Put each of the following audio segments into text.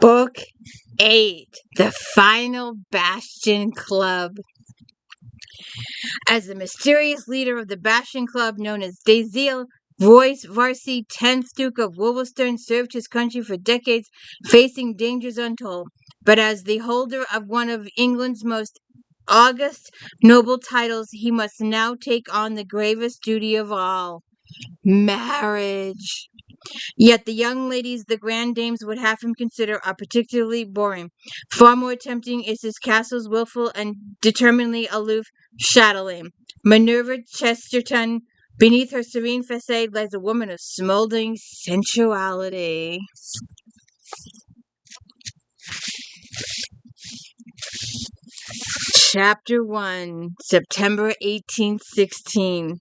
Book 8, The Final Bastion Club. As the mysterious leader of the Bastion Club, known as Dalziel, Royce Varisey, 10th Duke of Woverstone, served his country for decades, facing dangers untold. But as the holder of one of England's most august noble titles, he must now take on the gravest duty of all: marriage. Yet the young ladies the grand dames would have him consider are particularly boring. Far more tempting is his castle's willful and determinedly aloof chatelaine, Minerva Chesterton. Beneath her serene facade lies a woman of smoldering sensuality. Chapter 1, September 1816.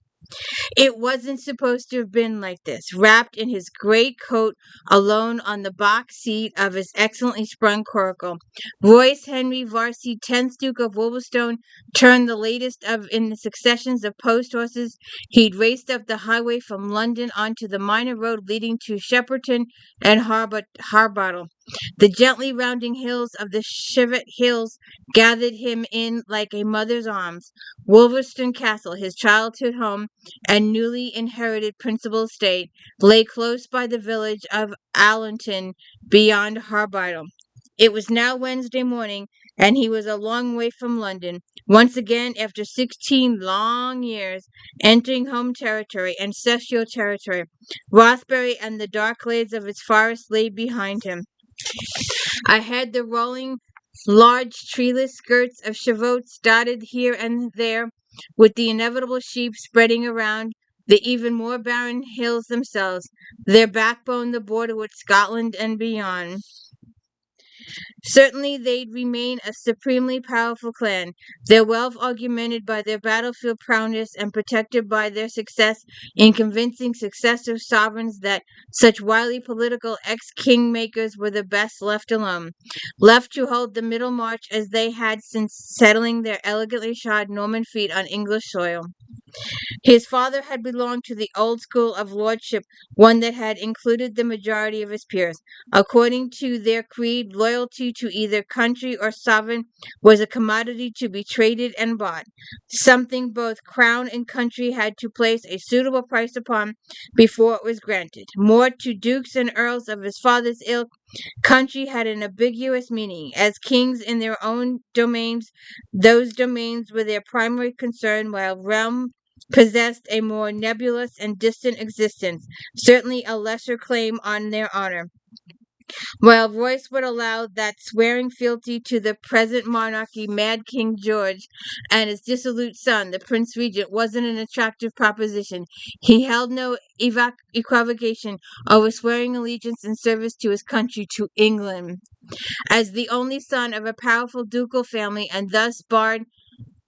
It wasn't supposed to have been like this. Wrapped in his great coat, alone on the box seat of his excellently sprung coracle, Royce Henry Varisey, 10th Duke of Woverstone, turned the latest in the successions of post horses. He'd raced up the highway from London onto the minor road leading to Shepperton and Harbottle. The gently rounding hills of the Cheviot Hills gathered him in like a mother's arms. Wolverstone Castle, his childhood home and newly inherited principal estate, lay close by the village of ALLARDYCE beyond Harbottle. It was now Wednesday morning, and he was a long way from London, once again after 16 long years, entering home territory, ancestral territory. Rothbury and the dark glades of its forest lay behind him. Ahead, the rolling, large treeless skirts of Cheviot dotted here and there, with the inevitable sheep spreading around the even more barren hills themselves, their backbone the border with Scotland and beyond. Certainly they'd remain a supremely powerful clan, their wealth augmented by their battlefield prowess and protected by their success in convincing successive sovereigns that such wily political ex-kingmakers were the best left alone, left to hold the middle march as they had since settling their elegantly shod Norman feet on English soil. His father had belonged to the old school of lordship, one that had included the majority of his peers. According to their creed, loyalty to either country or sovereign was a commodity to be traded and bought, something both crown and country had to place a suitable price upon before it was granted. More to dukes and earls of his father's ilk, country had an ambiguous meaning. As kings in their own domains, those domains were their primary concern, while realm possessed a more nebulous and distant existence, certainly a lesser claim on their honor. While Royce would allow that swearing fealty to the present monarchy, Mad King George, and his dissolute son, the Prince Regent, wasn't an attractive proposition. He held no equivocation over swearing allegiance and service to his country, to England. As the only son of a powerful ducal family, and thus barred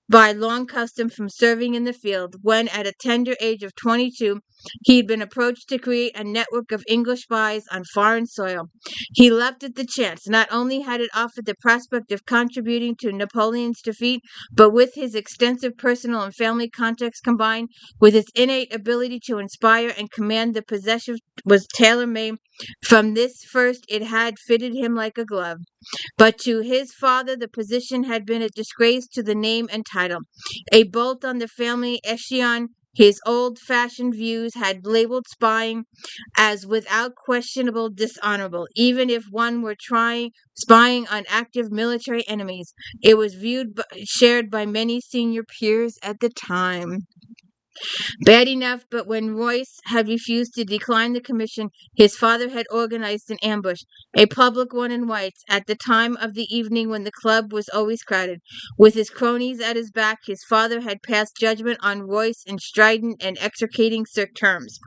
by long custom from serving in the field, when at a tender age of 22 he had been approached to create a network of English spies on foreign soil, he leapt at the chance. Not only had it offered the prospect of contributing to Napoleon's defeat, but with his extensive personal and family contacts combined with his innate ability to inspire and command, the possession was tailor-made. From this first it had fitted him like a glove. But to his father the position had been a disgrace to the name and title, a bolt on the family escutcheon. His old-fashioned views had labeled spying as without questionable dishonorable, even if one were spying on active military enemies. It was shared by many senior peers at the time. Bad enough, but when Royce had refused to decline the commission, his father had organized an ambush, a public one in White's, at the time of the evening when the club was always crowded. With his cronies at his back, his father had passed judgment on Royce in strident and extricating terms.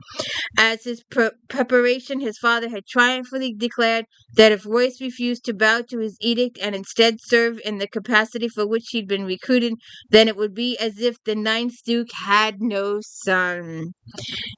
As his preparation, his father had triumphantly declared that if Royce refused to bow to his edict and instead serve in the capacity for which he'd been recruited, then it would be as if the 9th Duke had no no son.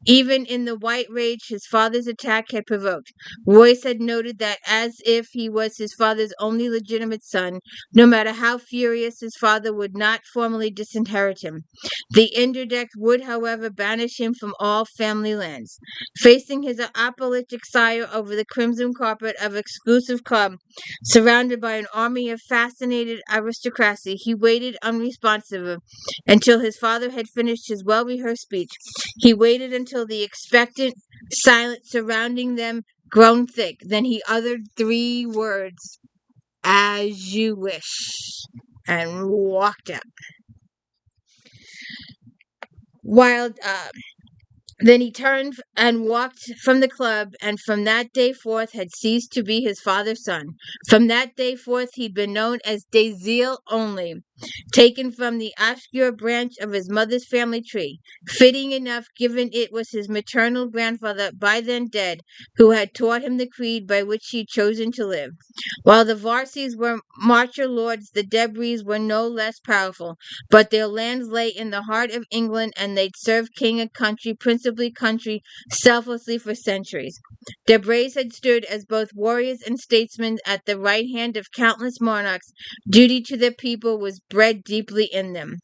Even in the white rage his father's attack had provoked, Royce had noted that as if he was his father's only legitimate son, no matter how furious his father would not formally disinherit him. The interdict would, however, banish him from all family lands. Facing his apoplectic sire over the crimson carpet of exclusive club, surrounded by an army of fascinated aristocracy, he waited unresponsive until his father had finished his well-rehearsed speech. He waited until the expectant silence surrounding them grown thick. Then he uttered 3 words, "As you wish," and walked out. Then he turned and walked from the club, and from that day forth had ceased to be his father's son. From that day forth he'd been known as Dalziel only, taken from the obscure branch of his mother's family tree. Fitting enough, given it was his maternal grandfather, by then dead, who had taught him the creed by which he'd chosen to live. While the Varisys were marcher lords, the Debreys were no less powerful, but their lands lay in the heart of England, and they'd served king and country, principally country, selflessly for centuries. Debreys had stood as both warriors and statesmen at the right hand of countless monarchs. Duty to their people was bred deeply in them.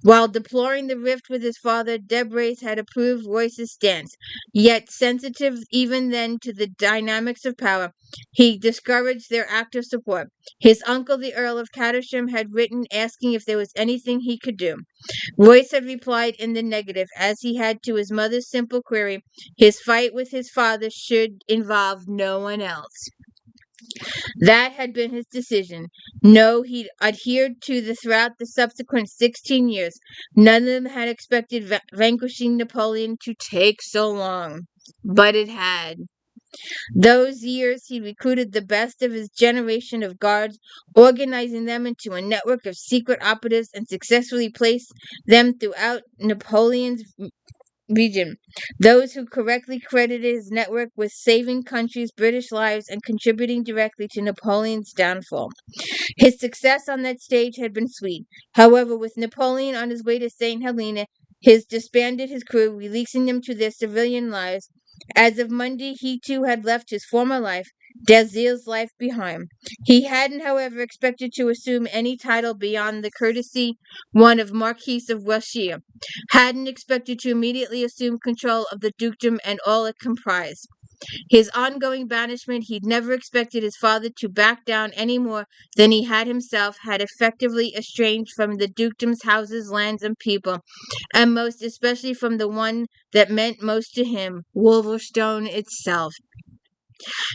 While deploring the rift with his father, Debreys had approved Royce's stance. Yet, sensitive even then to the dynamics of power, he discouraged their active support. His uncle, the Earl of Catersham, had written asking if there was anything he could do. Royce had replied in the negative, as he had to his mother's simple query. His fight with his father should involve no one else. That had been his decision. No, he'd adhered to throughout the subsequent 16 years. None of them had expected vanquishing Napoleon to take so long. But it had. Those years he recruited the best of his generation of guards, organizing them into a network of secret operatives, and successfully placed them throughout Napoleon's region. Those who correctly credited his network with saving countries, British lives, and contributing directly to Napoleon's downfall. His success on that stage had been sweet. However, with Napoleon on his way to St. Helena, he disbanded his crew, releasing them to their civilian lives. As of Monday, he too had left his former life, Dalziel's life, behind. He hadn't, however, expected to assume any title beyond the courtesy one of Marquess of Wiltshire. Hadn't expected to immediately assume control of the dukedom and all it comprised. His ongoing banishment, he'd never expected his father to back down any more than he had himself, had effectively estranged from the dukedom's houses, lands, and people, and most especially from the one that meant most to him, Woverstone itself.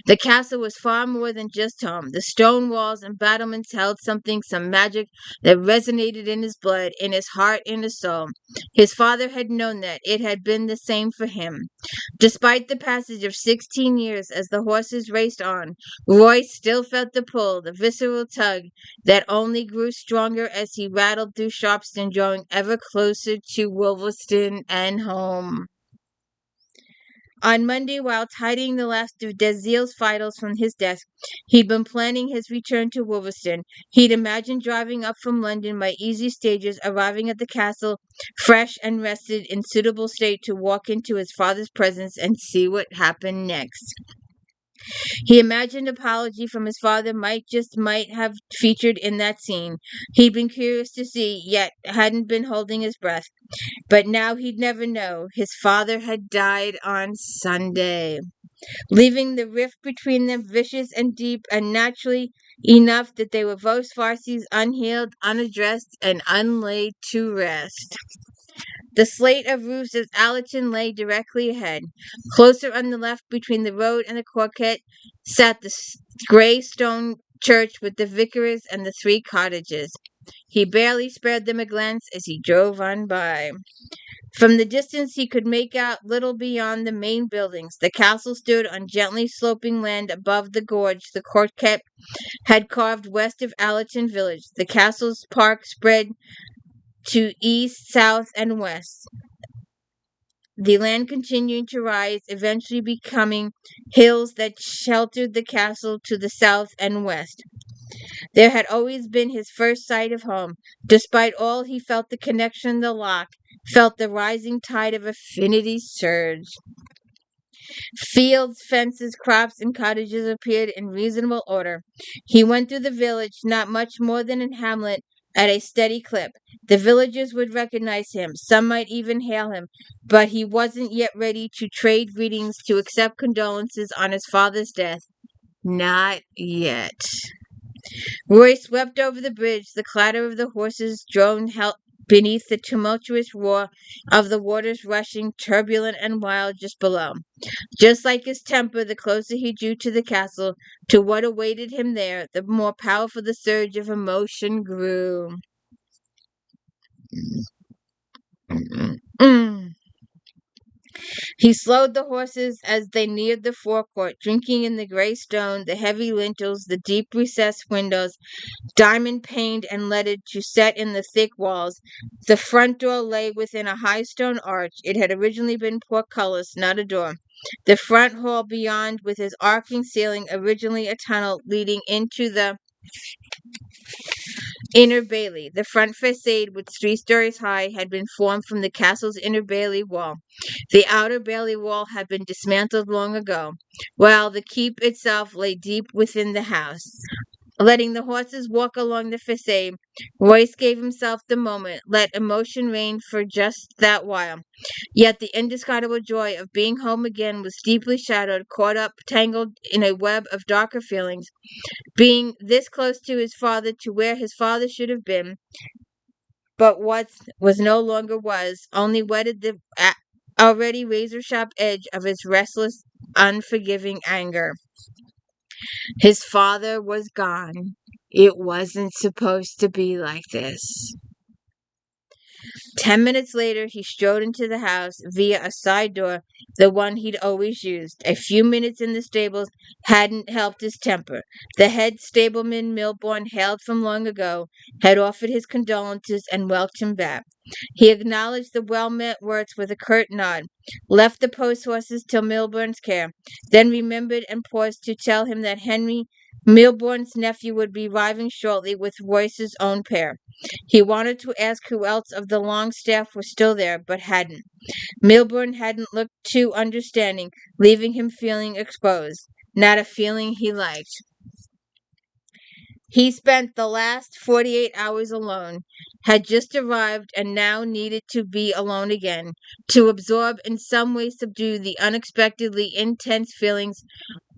The castle was far more than just home. The stone walls and battlements held some magic that resonated in his blood, in his heart, in his soul. His father had known that. It had been the same for him. Despite the passage of 16 years as the horses raced on, Royce still felt the pull, the visceral tug that only grew stronger as he rattled through Sharpston, drawing ever closer to Wolverstone and home. On Monday, while tidying the last of Dalziel's vitals from his desk, he'd been planning his return to Wolverstone. He'd imagined driving up from London by easy stages, arriving at the castle fresh and rested, in suitable state to walk into his father's presence and see what happened next. He imagined apology from his father might have featured in that scene. He'd been curious to see, yet hadn't been holding his breath. But now he'd never know. His father had died on Sunday, leaving the rift between them vicious and deep, and naturally enough that they were both Varisys, unhealed, unaddressed, and unlaid to rest. The slate of roofs of Allerton lay directly ahead. Closer on the left, between the road and the croquette, sat the grey stone church with the vicarage and the 3 cottages. He barely spared them a glance as he drove on by. From the distance he could make out little beyond the main buildings. The castle stood on gently sloping land above the gorge the croquette had carved west of Allerton village. The castle's park spread to east, south, and west. The land continuing to rise, eventually becoming hills that sheltered the castle to the south and west. There had always been his first sight of home. Despite all, he felt the connection, the lock, felt the rising tide of affinity surge. Fields, fences, crops, and cottages appeared in reasonable order. He went through the village, not much more than a hamlet, at a steady clip. The villagers would recognize him. Some might even hail him, but he wasn't yet ready to trade greetings, to accept condolences on his father's death. Not yet. Roy swept over the bridge. The clatter of the horses droned beneath the tumultuous roar of the waters rushing, turbulent and wild, just below. Just like his temper, the closer he drew to the castle, to what awaited him there, the more powerful the surge of emotion grew. He slowed the horses as they neared the forecourt, drinking in the gray stone, the heavy lintels, the deep recessed windows, diamond-paned and leaded to set in the thick walls. The front door lay within a high stone arch. It had originally been portcullis, not a door. The front hall beyond, with its arcing ceiling, originally a tunnel leading into the inner bailey. The front facade, which 3 stories high, had been formed from the castle's inner bailey wall. The outer bailey wall had been dismantled long ago, while the keep itself lay deep within the house. Letting the horses walk along the facade, Royce gave himself the moment, let emotion reign for just that while. Yet the indescribable joy of being home again was deeply shadowed, caught up, tangled in a web of darker feelings. Being this close to his father, to where his father should have been, but what was no longer was, only whetted the already razor-sharp edge of his restless, unforgiving anger. His father was gone. It wasn't supposed to be like this. 10 minutes later, he strode into the house via a side door, the one he'd always used. A few minutes in the stables hadn't helped his temper. The head stableman, Milbourne, hailed from long ago, had offered his condolences and welcomed him back. He acknowledged the well-meant words with a curt nod, left the post horses till Milbourne's care, then remembered and paused to tell him that Henry, Milbourne's nephew, would be arriving shortly with Royce's own pair. He wanted to ask who else of the long staff was still there, but hadn't. Milbourne hadn't looked too understanding, leaving him feeling exposed. Not a feeling he liked. He spent the last 48 hours alone, had just arrived and now needed to be alone again, to absorb, in some way subdue, the unexpectedly intense feelings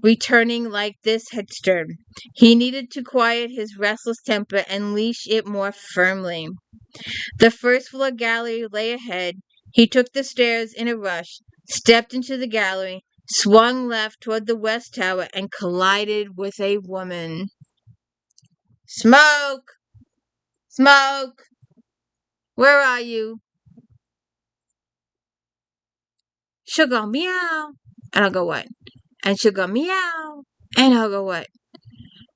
returning like this had stirred. He needed to quiet his restless temper and leash it more firmly. The first floor gallery lay ahead. He took the stairs in a rush, stepped into the gallery, swung left toward the west tower, and collided with a woman. Smoke! Smoke! Where are you? She'll go meow. And I'll go, what? And she'll go meow. And I'll go, what?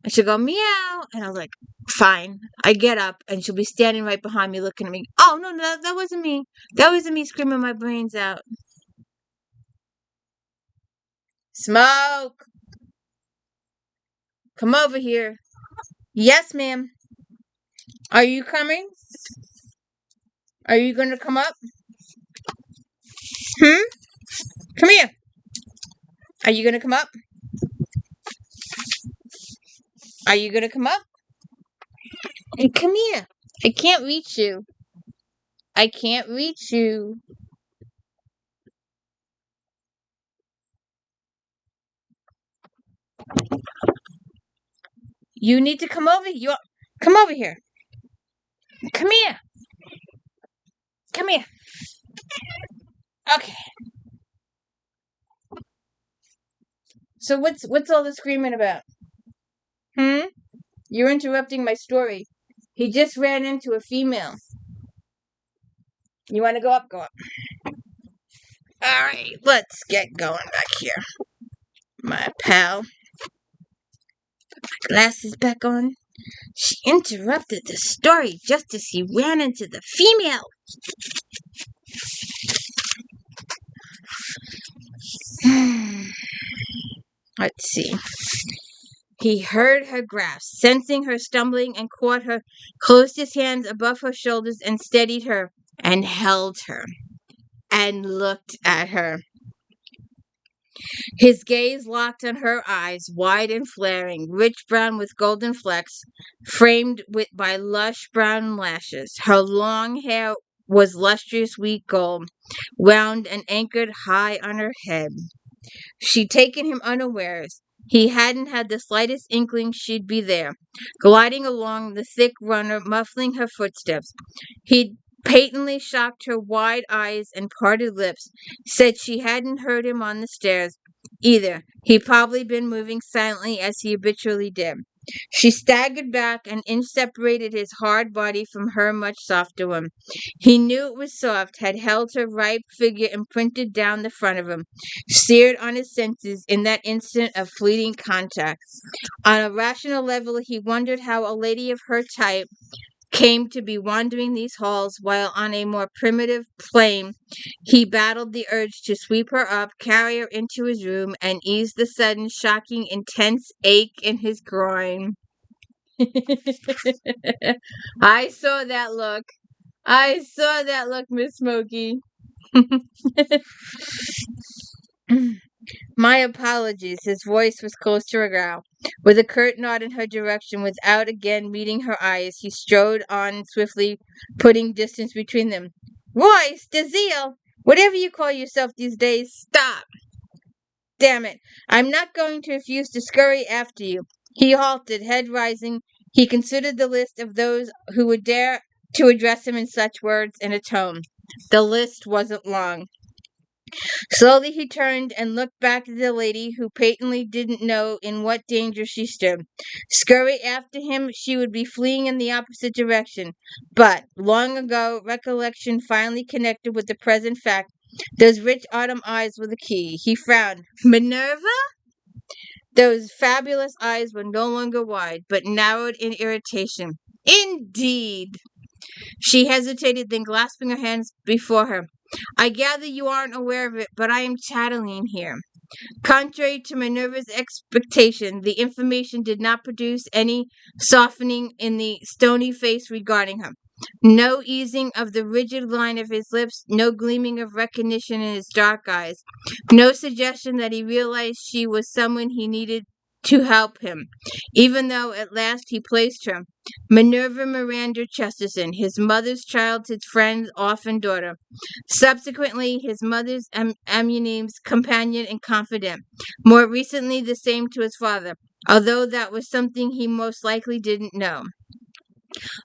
And she'll go meow. And I was like, fine. I get up and she'll be standing right behind me looking at me. Oh, no, that wasn't me. That wasn't me screaming my brains out. Smoke! Come over here. Yes, ma'am. Are you coming? Are you going to come up? Come here. Are you going to come up? Are you going to come up? And come here. I can't reach you. I can't reach you. You need to come over. Come over here. Come here. Come here. Okay. So what's all the screaming about? You're interrupting my story. He just ran into a female. You want to go up? Go up. All right, let's get going back here. My pal. Put my glasses back on. She interrupted the story just as he ran into the female. Let's see. He heard her grasp, sensing her stumbling, and caught her, closed his hands above her shoulders and steadied her, and held her, and looked at her. His gaze locked on her eyes, wide and flaring, rich brown with golden flecks, framed by lush brown lashes. Her long hair was lustrous wheat gold, wound and anchored high on her head. She'd taken him unawares. He hadn't had the slightest inkling she'd be there, gliding along the thick runner, muffling her footsteps. He'd patently shocked her wide eyes and parted lips, said she hadn't heard him on the stairs either. He'd probably been moving silently as he habitually did. She staggered back, an inch separated his hard body from her much softer one. He knew it was soft, had held her ripe figure imprinted down the front of him, seared on his senses in that instant of fleeting contact. On a rational level, he wondered how a lady of her type came to be wandering these halls, while on a more primitive plane he battled the urge to sweep her up, carry her into his room, and ease the sudden, shocking, intense ache in his groin. I saw that look. I saw that look, Miss Smokey. My apologies. His voice was close to her growl. With a curt nod in her direction, without again meeting her eyes, he strode on swiftly, putting distance between them. Royce, Dalziel, whatever you call yourself these days, stop! Damn it, I'm not going to refuse to scurry after you. He halted, head rising. He considered the list of those who would dare to address him in such words in a tone. The list wasn't long. Slowly he turned and looked back at the lady, who patently didn't know in what danger she stood. Scurry after him, she would be fleeing in the opposite direction. But, long ago, recollection finally connected with the present fact. Those rich autumn eyes were the key. He frowned. Minerva? Those fabulous eyes were no longer wide, but narrowed in irritation. Indeed! She hesitated, then clasping her hands before her. I gather you aren't aware of it, but I am chatteling here. Contrary to Minerva's expectation, the information did not produce any softening in the stony face regarding her. No easing of the rigid line of his lips, no gleaming of recognition in his dark eyes, no suggestion that he realized she was someone he needed to help him, even though at last he placed her. Minerva Miranda Chesterton, his mother's childhood friend's orphan daughter. Subsequently, his mother's Amunime's companion and confidant. More recently, the same to his father, although that was something he most likely didn't know.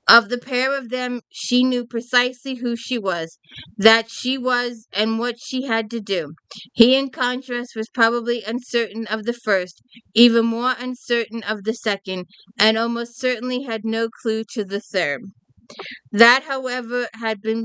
Of the pair of them, she knew precisely who she was, that she was, and what she had to do. He, in contrast, was probably uncertain of the first, even more uncertain of the second, and almost certainly had no clue to the third. That, however,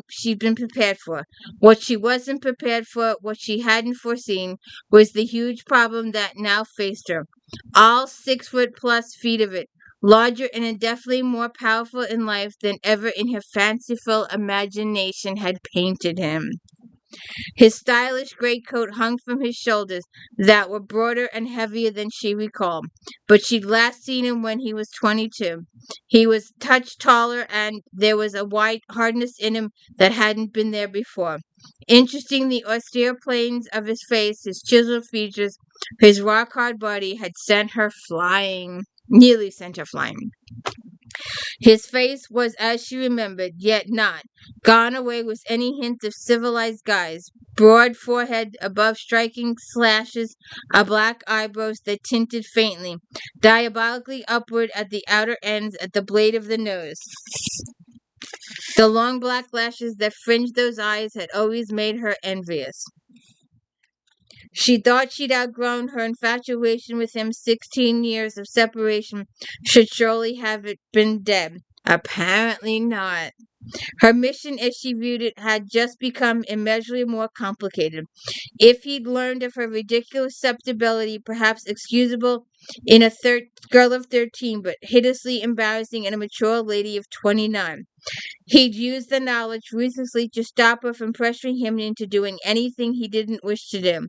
she'd been prepared for. What she wasn't prepared for, what she hadn't foreseen, was the huge problem that now faced her. All 6 foot plus feet of it. Larger and indefinitely more powerful in life than ever in her fanciful imagination had painted him. His stylish greatcoat hung from his shoulders, that were broader and heavier than she recalled, but she'd last seen him when he was 22. He was a touch taller, and there was a white hardness in him that hadn't been there before. Interesting, the austere planes of his face, his chiseled features, his rock-hard body had sent her flying. Nearly sent her flying. His face was as she remembered, yet not. Gone away was any hint of civilized guise. Broad forehead above striking slashes of black eyebrows that tinted faintly, diabolically upward at the outer ends at the blade of the nose. The long black lashes that fringed those eyes had always made her envious. She thought she'd outgrown her infatuation with him. 16 years of separation should surely have it been dead. Apparently not. Her mission, as she viewed it, had just become immeasurably more complicated. If he'd learned of her ridiculous susceptibility, perhaps excusable in a girl of 13, but hideously embarrassing in a mature lady of 29. He'd use the knowledge ruthlessly to stop her from pressuring him into doing anything he didn't wish to do.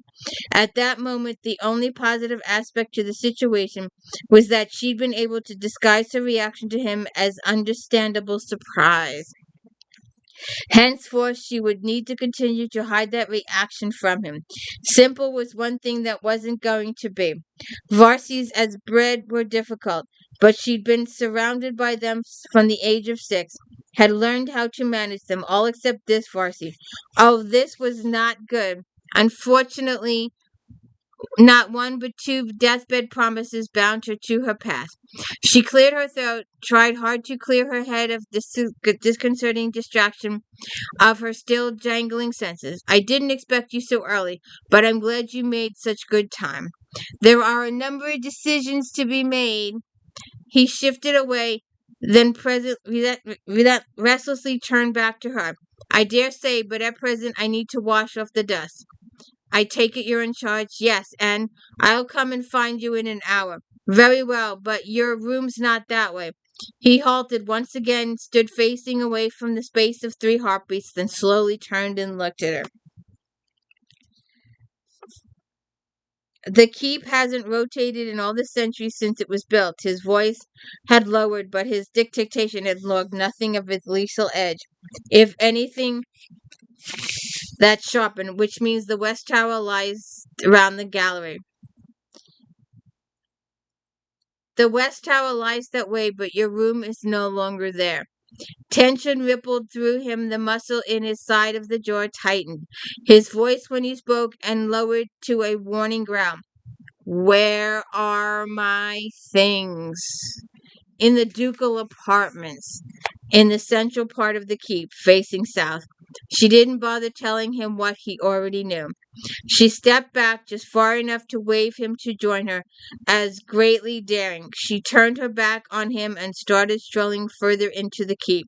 At that moment, the only positive aspect to the situation was that she'd been able to disguise her reaction to him as understandable surprise. Henceforth, she would need to continue to hide that reaction from him. Simple was one thing that wasn't going to be. Varsies as bred were difficult, but she'd been surrounded by them from the age of 6, had learned how to manage them, all except this Varsie. Oh, this was not good. Unfortunately, not one but two deathbed promises bound her to her path. She cleared her throat, tried hard to clear her head of the disconcerting distraction of her still jangling senses. I didn't expect you so early, but I'm glad you made such good time. There are a number of decisions to be made. He shifted away, then restlessly turned back to her. I dare say, but at present I need to wash off the dust. I take it you're in charge? Yes, and I'll come and find you in an hour. Very well, but your room's not that way. He halted once again, stood facing away from the space of 3 heartbeats, then slowly turned and looked at her. The keep hasn't rotated in all the centuries since it was built. His voice had lowered, but his dictation had logged nothing of its lethal edge. If anything, that sharpened, which means the west tower lies around the gallery. The west tower lies that way, but your room is no longer there. Tension rippled through him. The muscle in his side of the jaw tightened. His voice, when he spoke, and lowered to a warning growl. Where are my things? In the ducal apartments, in the central part of the keep, facing south. She didn't bother telling him what he already knew. She stepped back just far enough to wave him to join her, as greatly daring. She turned her back on him and started strolling further into the keep.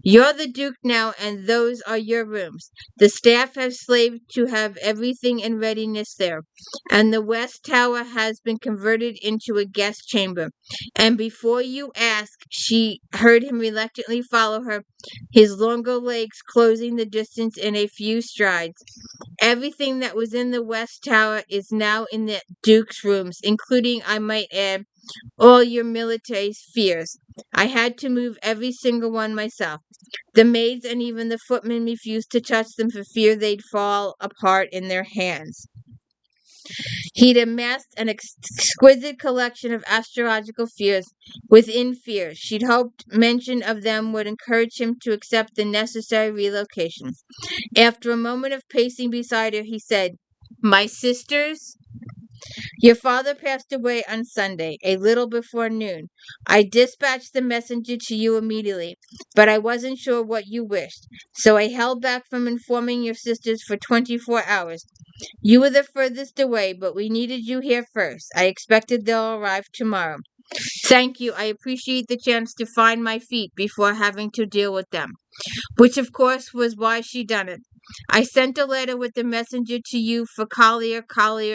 You're the Duke now, and those are your rooms. The staff have slaved to have everything in readiness there, and the west tower has been converted into a guest chamber. And before you ask, she heard him reluctantly follow her, his longer legs closing the distance in a few strides. Everything that was in the west tower is now in the Duke's rooms, including, I might add, all your military spheres. I had to move every single one myself. The maids and even the footmen refused to touch them for fear they'd fall apart in their hands. He'd amassed an exquisite collection of astrological fears within fears. She'd hoped mention of them would encourage him to accept the necessary relocation. After a moment of pacing beside her, he said, My sisters? Your father passed away on Sunday, a little before noon. I dispatched the messenger to you immediately, but I wasn't sure what you wished, so I held back from informing your sisters for 24 hours. You were the furthest away, but we needed you here first. I expected they'll arrive tomorrow. Thank you. I appreciate the chance to find my feet before having to deal with them. Which, of course, was why she done it. I sent a letter with the messenger to you for Collier,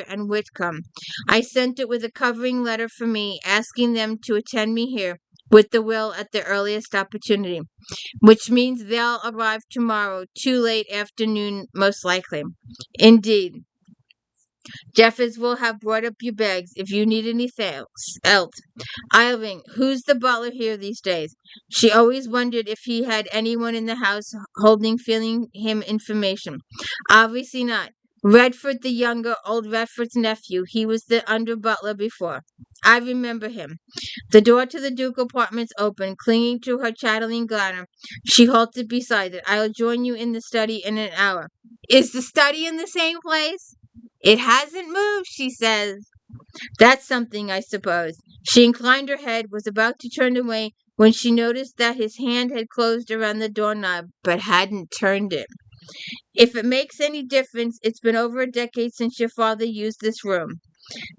and Whitcomb. I sent it with a covering letter for me, asking them to attend me here, with the will at the earliest opportunity, which means they'll arrive tomorrow, too late afternoon, most likely. Indeed. Jeffers will have brought up your bags if you need anything else. I'll ring. Who's the butler here these days? She always wondered if he had anyone in the house feeling him information. Obviously not. Redford the younger, old Redford's nephew. He was the under butler before. I remember him. The door to the Duke apartments opened. Clinging to her Chatelaine garter, she halted beside it. I'll join you in the study in an hour. Is the study in the same place? It hasn't moved, she says. That's something, I suppose. She inclined her head, was about to turn away, when she noticed that his hand had closed around the doorknob, but hadn't turned it. If it makes any difference, it's been over a decade since your father used this room.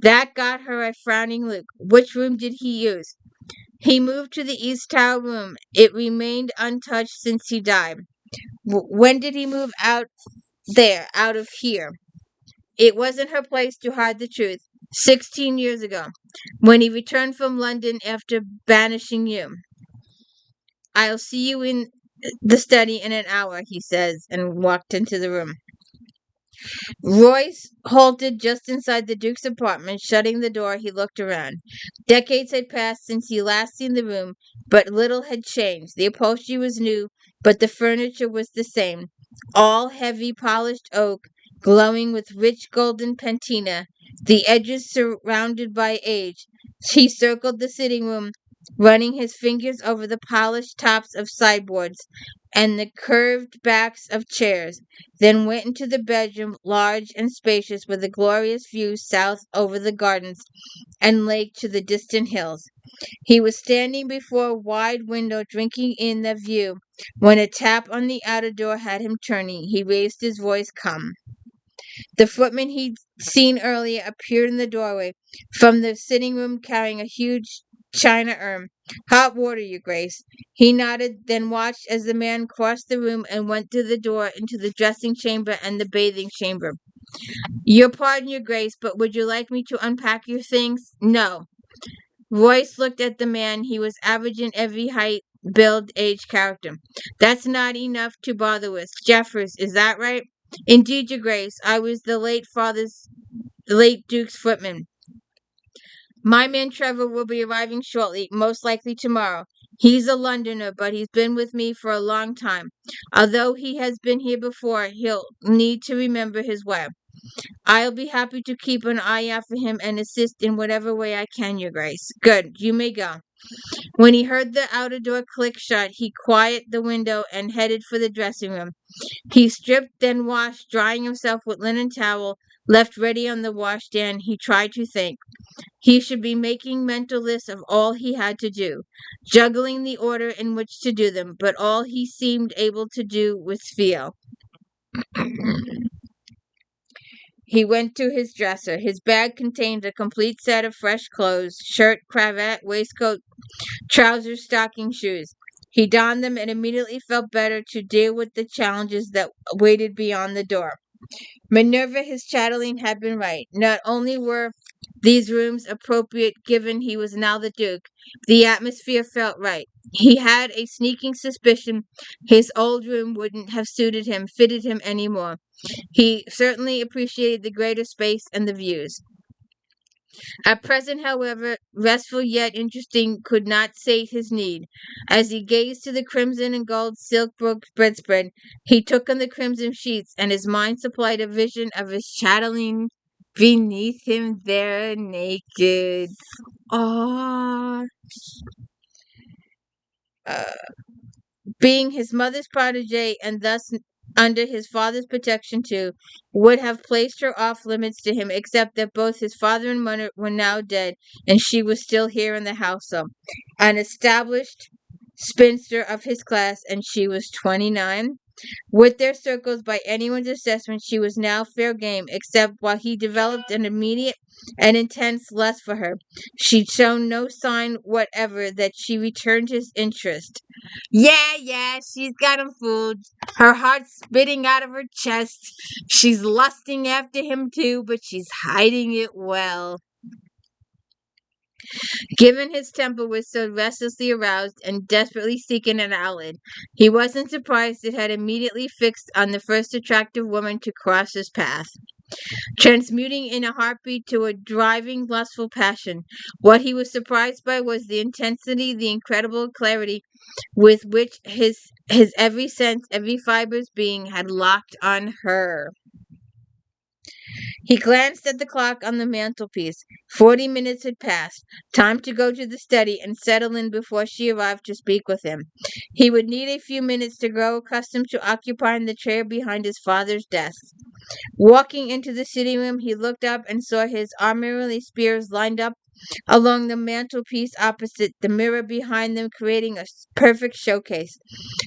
That got her a frowning look. Which room did he use? He moved to the East Tower room. It remained untouched since he died. When did he move out of here? It wasn't her place to hide the truth. 16 years ago, when he returned from London after banishing you. I'll see you in the study in an hour, he says, and walked into the room. Royce halted just inside the Duke's apartment. Shutting the door, he looked around. Decades had passed since he last seen the room, but little had changed. The upholstery was new, but the furniture was the same. All heavy polished oak, glowing with rich golden patina, the edges surrounded by age. He circled the sitting room, running his fingers over the polished tops of sideboards and the curved backs of chairs, then went into the bedroom, large and spacious, with a glorious view south over the gardens and lake to the distant hills. He was standing before a wide window drinking in the view when a tap on the outer door had him turning. He raised his voice. Come. The footman he'd seen earlier appeared in the doorway from the sitting room carrying a huge china urn. Hot water, Your Grace. He nodded, then watched as the man crossed the room and went through the door into the dressing chamber and the bathing chamber. Your pardon, Your Grace, but would you like me to unpack your things? No. Royce looked at the man. He was average in every height, build, age, character. That's not enough to bother with. Jeffers, is that right? Indeed, Your Grace. I was the late Duke's footman. My man Trevor will be arriving shortly, most likely tomorrow. He's a Londoner, but he's been with me for a long time. Although he has been here before, he'll need to remember his way. I'll be happy to keep an eye out for him and assist in whatever way I can, Your Grace. Good, you may go. When he heard the outer door click shut, he quieted the window and headed for the dressing room. He stripped, then washed, drying himself with linen towel left ready on the washstand. He tried to think. He should be making mental lists of all he had to do, juggling the order in which to do them, but all he seemed able to do was feel. He went to his dresser. His bag contained a complete set of fresh clothes: shirt, cravat, waistcoat, trousers, stocking, shoes. He donned them and immediately felt better to deal with the challenges that waited beyond the door. Minerva, his chatelaine, had been right. Not only were these rooms appropriate, given he was now the Duke, the atmosphere felt right. He had a sneaking suspicion his old room wouldn't have fitted him anymore. He certainly appreciated the greater space and the views. At present, however, restful yet interesting could not sate his need. As he gazed to the crimson and gold silk bedspread, he took on the crimson sheets, and his mind supplied a vision of his chatelaine beneath him there, naked. Ah. Being his mother's protege and thus under his father's protection too, would have placed her off limits to him, except that both his father and mother were now dead, and she was still here in the household, an established spinster of his class, and she was 29. With their circles, by anyone's assessment, she was now fair game, except while he developed an immediate and intense lust for her, she'd shown no sign whatever that she returned his interest. Yeah, she's got him fooled. Her heart's spitting out of her chest. She's lusting after him too, but she's hiding it well. Given his temper was so restlessly aroused and desperately seeking an outlet, he wasn't surprised it had immediately fixed on the first attractive woman to cross his path, transmuting in a heartbeat to a driving, lustful passion. What he was surprised by was the intensity, the incredible clarity with which his every sense, every fiber's being had locked on her. He glanced at the clock on the mantelpiece. 40 minutes had passed. Time to go to the study and settle in before she arrived to speak with him. He would need a few minutes to grow accustomed to occupying the chair behind his father's desk. Walking into the sitting room, he looked up and saw his armorial spears lined up along the mantelpiece opposite, the mirror behind them creating a perfect showcase.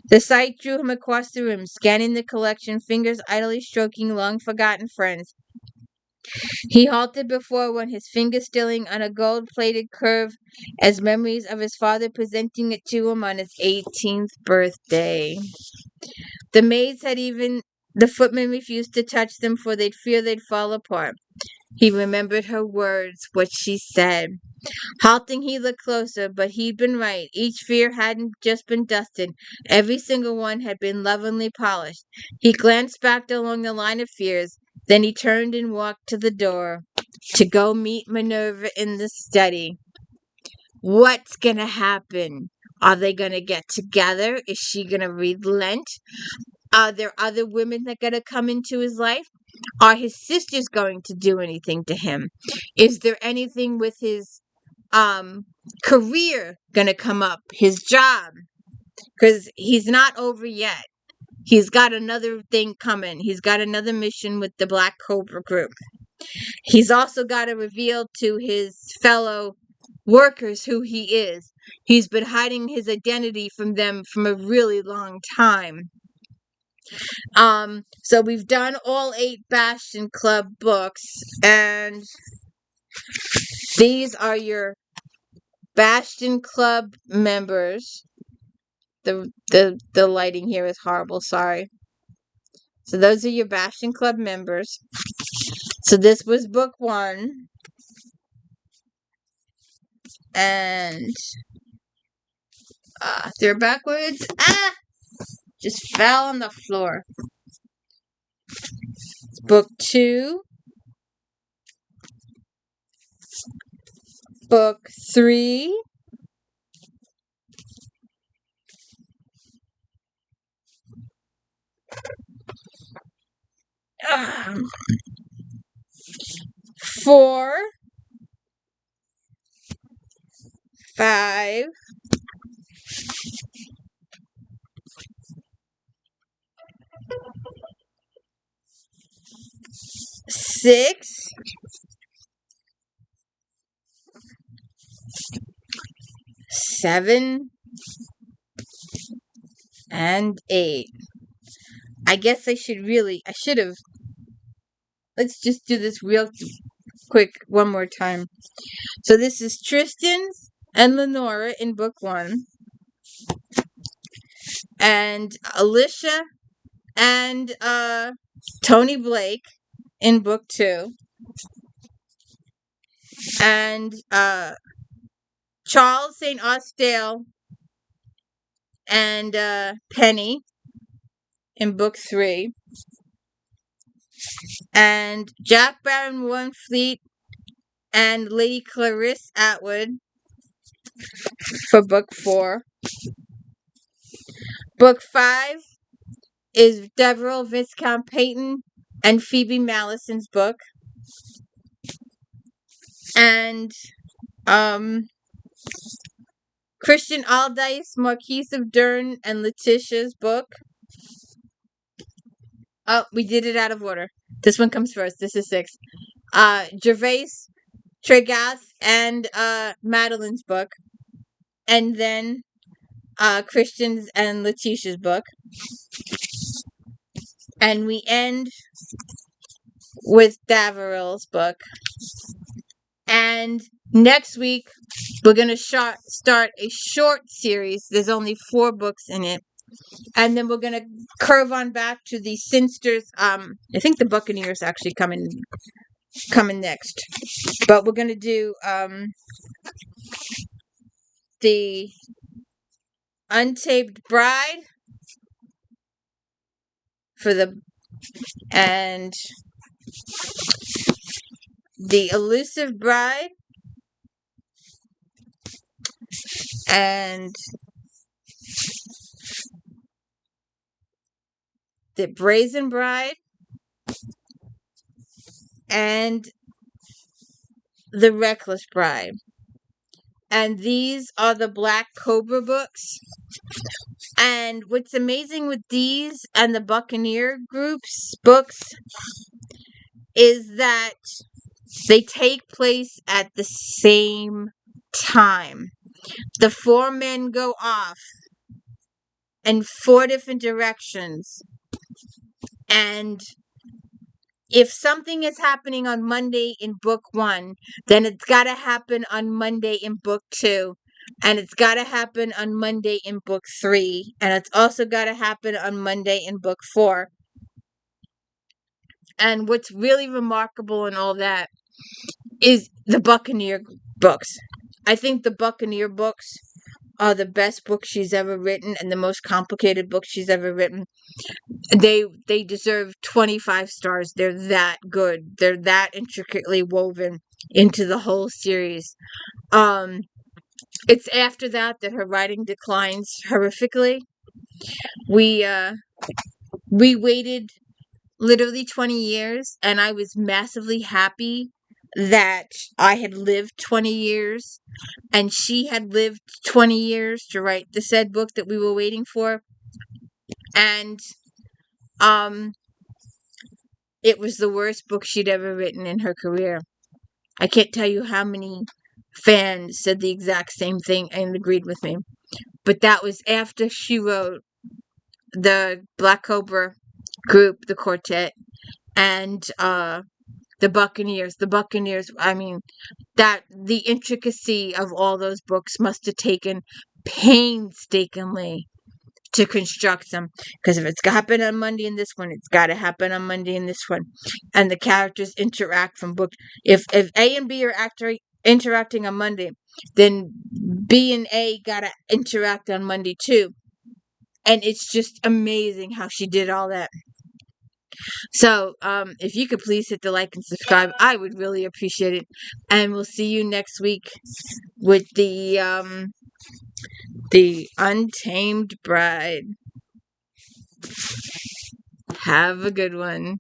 The sight drew him across the room, scanning the collection, fingers idly stroking long-forgotten friends. He halted before one, his finger stilling on a gold-plated curve as memories of his father presenting it to him on his 18th birthday. The maids had even the footmen refused to touch them, for they'd fear they'd fall apart. He remembered her words, what she said. Halting, he looked closer, but he'd been right. Each fear hadn't just been dusted. Every single one had been lovingly polished. He glanced back along the line of fears. Then he turned and walked to the door to go meet Minerva in the study. What's gonna happen? Are they gonna get together? Is she gonna relent? Are there other women that gonna come into his life? Are his sisters going to do anything to him? Is there anything with his career gonna come up? His job? Because he's not over yet. He's got another thing coming. He's got another mission with the Black Cobra group. He's also got to reveal to his fellow workers who he is. He's been hiding his identity from them from a really long time. So we've done all 8 Bastion Club books, and these are your Bastion Club members. The lighting here is horrible, sorry. So those are your Bastion Club members. So this was book 1. And they're backwards. Just fell on the floor. Book 2. Book 3. Uh, 4. 5. 6. 7. And 8. I guess I should have. Let's just do this real quick one more time. So this is Tristan's and Lenora in book 1. And Alicia and Tony Blake in book 2. And Charles St. Austell and Penny in book 3. And Jack Baron WARNEFLEET and Lady Clarisse Atwood for book 4. Book 5 is DEVERELL, Viscount Paigntон, and Phoebe Mallison's book. And Christian ALLARDYCE, Marquise of DEARNE, and Letitia's book. Oh, we did it out of order. This one comes first. This is 6. Gervase, TREGARTH, and Madeline's book. And then Christian's and Letitia's book. And we end with DEVERELL's book. And next week, we're going to start a short series. There's only 4 books in it. And then we're going to curve on back to the Sinsters. I think the Buccaneers actually coming next. But we're going to do the Untamed Bride and the Elusive Bride and the Brazen Bride and the Reckless Bride. And these are the Black Cobra books. And what's amazing with these and the Buccaneer group's books is that they take place at the same time. The 4 men go off in 4 different directions. And if something is happening on Monday in book 1, then it's got to happen on Monday in book 2. And it's got to happen on Monday in book 3. And it's also got to happen on Monday in book 4. And what's really remarkable in all that is the Buccaneer books. I think the Buccaneer books are the best books she's ever written and the most complicated books she's ever written. They deserve 25 stars. They're that good. They're that intricately woven into the whole series. It's after that her writing declines horrifically. We waited literally 20 years, and I was massively happy that I had lived 20 years and she had lived 20 years to write the said book that we were waiting for. And it was the worst book she'd ever written in her career. I can't tell you how many fans said the exact same thing and agreed with me. But that was after she wrote the Black Cobra group, the quartet, and the Buccaneers. The Buccaneers, I mean, that the intricacy of all those books must have taken painstakingly to construct them. Because if it's got to happen on Monday in this one, it's got to happen on Monday in this one. And the characters interact from book. If A and B are interacting on Monday, then B and A got to interact on Monday too. And it's just amazing how she did all that. So, if you could please hit the like and subscribe, I would really appreciate it. And we'll see you next week with the Untamed Bride. Have a good one.